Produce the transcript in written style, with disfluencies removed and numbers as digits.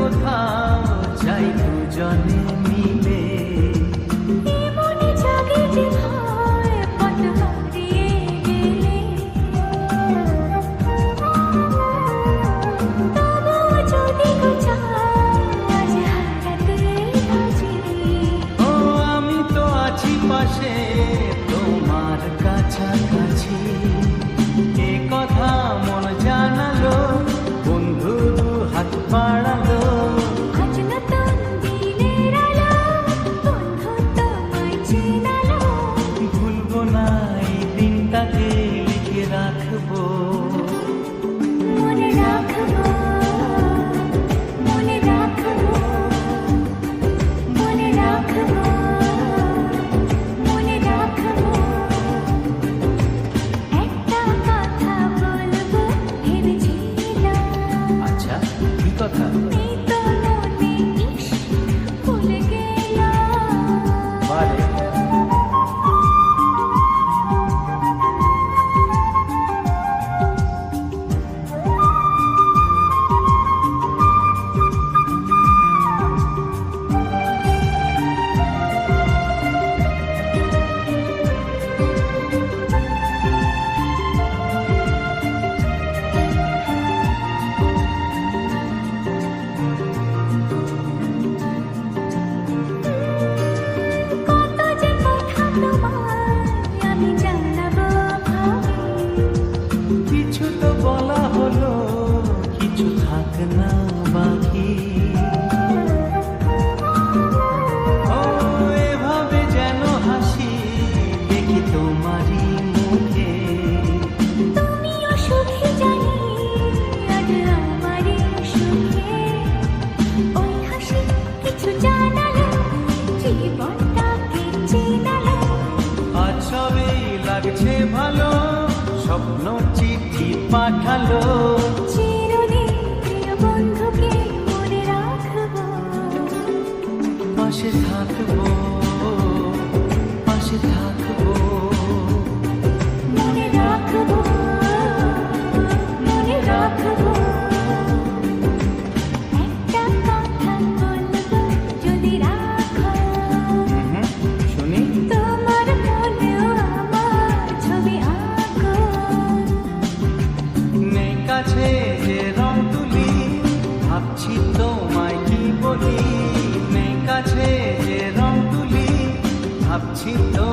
কোথাও যাই দুজনে মিলে। মনে জাগে যে ভয় পথ হারিয়ে গেলে, তবুও যদি আজ হারাতে রাজি। ও আমি তো আছি পাশে তোমার কাছাকাছি, এ কথা মন জানালো, বন্ধু দু হাত বাড়ালো। আজ নতুন দিনের আলো, বন্ধু তোমায় চেনালো। ভুলবো না এই দিনটাকে, লিখে রাখবো। মনে রাখবো, মনে রাখবো, মনে রাখবো, মনে রাখবো। একটা কথা বলবো ভেবেছিলাম, আচ্ছা, কি কথা? এই তো মনে ইস ভুলে গেলাম। বারে কত যে কথা তোমায় আমি জানাবো ভাবে, কিছু তো বলা হলো, কিছু থাক না বাকি। ও এভাবে যেন হাসি দেখি তোমারই মুখে। তুমিও সুখী জানি আজ আমারই সুখে। ওই হাসি কিছু জানালো, জীবনটাকে চেনালো। আজ সবই লাগছে ভালো, স্বপ্ন চিঠি পাঠালো। চিরদিন প্রিয় বন্ধুকে মনে রাখবো, পাশে থাকবো, পাশে থাকবো। মনে রাখবো, মনে রাখবো। একটা কথা বলবো যদি রাখো, শুনি। তোমার মনেও আমার ছবি আঁকো। নেই কাছে যে রং তুলি, ভাবছি তোমায় কি বলি। নেই কাছে যে রং তুলি, ভাবছি তো